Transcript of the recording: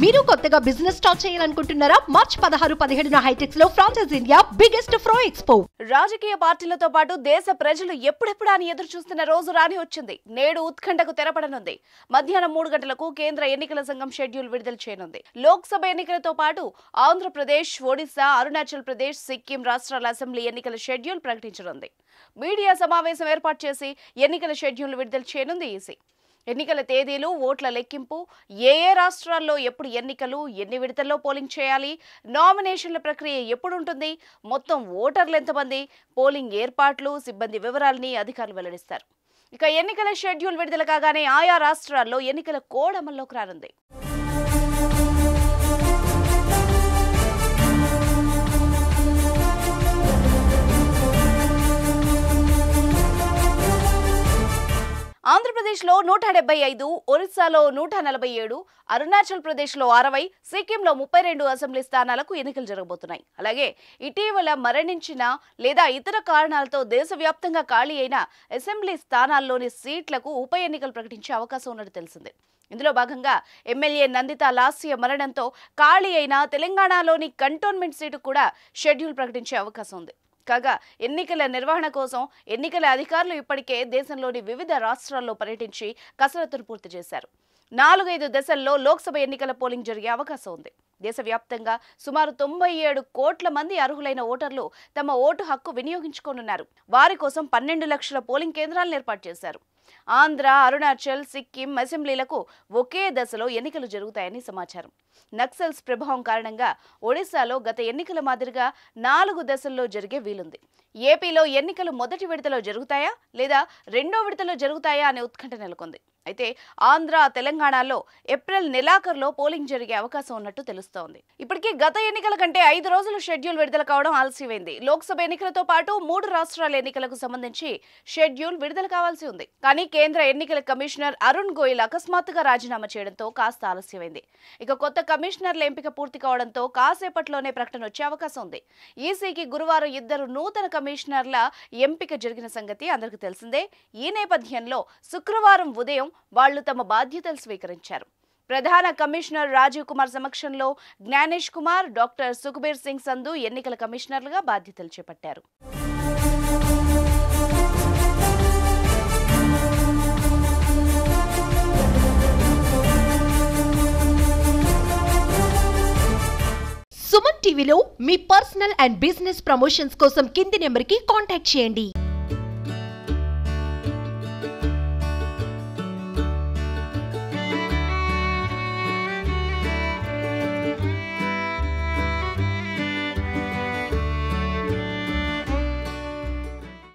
మీరు కొత్తగా business start చేయాలనుకుంటున్నారా? మార్చ్ 16-17 హైటెక్స్ లో ఫ్రాన్సెస్ ఇండియా బిగ్గెస్ట్ ఫ్రో ఎక్స్పో. రాజకీయ పార్టీలతో పాటు దేశ ప్రజలు ఎప్పుడెప్పుడు అని ఎదురు చూస్తున్న రోజు రాని వచ్చింది. నేడు ఉత్కంఠకు తెరపడనుంది. మధ్యాహ్నం 3 గంటలకు కేంద్ర ఎన్నికల సంఘం షెడ్యూల్ విడుదల చేయనుంది. లోక్సభ ఎన్నికలతో పాటు ఆంధ్రప్రదేశ్, ఒడిశా, అరుణాచల్ ప్రదేశ్, సిక్కిం రాష్ట్రాల అసెంబ్లీ ఎన్నికల షెడ్యూల్ ప్రకటించనుంది. మీడియా సమావేశం ఏర్పాటు చేసి ఎన్నికల షెడ్యూల్ విడుదల చేయనుంది ఈసీ. ఎన్నికల తేదీలు, ఓట్ల లెక్కింపు, ఏ రాష్ట్రాల్లో ఎప్పుడు ఎన్నికలు, ఎన్ని విడతల్లో పోలింగ్ చేయాలి, నామినేషన్ల ప్రక్రియ ఎప్పుడు ఉంటుంది, మొత్తం ఓటర్లు ఎంతమంది, పోలింగ్ ఏర్పాట్లు, సిబ్బంది వివరాలని అధికారులు వెల్లడిస్తారు. ఇక ఎన్నికల షెడ్యూల్ విడుదల కాగానే ఆయా రాష్ట్రాల్లో ఎన్నికల కోడ్ అమల్లోకి రానుంది. ఆంధ్రప్రదేశ్లో 175, ఒరిస్సాలో 147, అరుణాచల్ ప్రదేశ్లో 60, సిక్కింలో 32 అసెంబ్లీ స్థానాలకు ఎన్నికలు జరగబోతున్నాయి. అలాగే ఇటీవల మరణించిన లేదా ఇతర కారణాలతో దేశవ్యాప్తంగా ఖాళీ అయిన అసెంబ్లీ స్థానాల్లోని సీట్లకు ఉప ఎన్నికలు ప్రకటించే అవకాశం ఉన్నట్టు తెలిసింది. ఇందులో భాగంగా ఎమ్మెల్యే నందితా లాస్య మరణంతో ఖాళీ అయిన తెలంగాణలోని కంటోన్మెంట్ సీటు కూడా షెడ్యూల్ ప్రకటించే అవకాశం ఉంది. కాగా ఎన్నికల నిర్వహణ కోసం ఎన్నికల అధికారులు ఇప్పటికే దేశంలోని వివిధ రాష్ట్రాల్లో పర్యటించి కసరత్తును పూర్తి చేశారు. 4-5 దశల్లో లోక్సభ ఎన్నికల పోలింగ్ జరిగే అవకాశం ఉంది. దేశవ్యాప్తంగా సుమారు 97 కోట్ల మంది అర్హులైన ఓటర్లు తమ ఓటు హక్కు వినియోగించుకోనున్నారు. వారి కోసం 12 లక్షల పోలింగ్ కేంద్రాలను ఏర్పాటు చేశారు. ఆంధ్ర, అరుణాచల్, సిక్కిం అసెంబ్లీలకు ఒకే దశలో ఎన్నికలు జరుగుతాయని సమాచారం. నక్సల్స్ ప్రభావం కారణంగా ఒడిశాలో గత ఎన్నికల మాదిరిగా 4 దశల్లో జరిగే వీలుంది. ఏపీలో ఎన్నికలు మొదటి విడతలో జరుగుతాయా లేదా రెండో విడతలో జరుగుతాయా అనే ఉత్కంఠ నెలకొంది. అయితే ఆంధ్ర, తెలంగాణలో ఏప్రిల్ నెలాఖరులో పోలింగ్ జరిగే అవకాశం ఉన్నట్టు తెలుస్తోంది. ఇప్పటికీ గత ఎన్నికల కంటే 5 రోజులు షెడ్యూల్ విడుదల కావడం ఆలస్యమైంది. లోక్సభ ఎన్నికలతో పాటు 3 రాష్ట్రాల ఎన్నికలకు సంబంధించి షెడ్యూల్ విడుదల కావాల్సి ఉంది. కానీ కేంద్ర ఎన్నికల కమిషనర్ అరుణ్ గోయల్ అకస్మాత్తుగా రాజీనామా చేయడంతో కాస్త ఆలస్యమైంది. ఇక కొత్త కమిషనర్ల ఎంపిక పూర్తి కావడంతో కాసేపట్లోనే ప్రకటన వచ్చే అవకాశం ఉంది. ఈసీకి గురువారం 2 నూతన కమిషనర్ల ఎంపిక జరిగిన సంగతి అందరికీ తెలిసిందే. ఈ నేపథ్యంలో శుక్రవారం ఉదయం వాళ్లు తమ బాధ్యతలు స్వీకరించారు. ప్రధాన కమిషనర్ రాజీవ్ కుమార్ సమక్షంలో జ్ఞానేష్ కుమార్, డాక్టర్ సుఖ్బీర్ సింగ్ సంధు ఎన్నికల కమిషనర్లుగా బాధ్యతలు చేపట్టారు. సుమన్ టీవీలో మీ పర్సనల్ అండ్ బిజినెస్ ప్రమోషన్స్ కోసం కింది నెంబర్కి కాంటాక్ట్ చేయండి.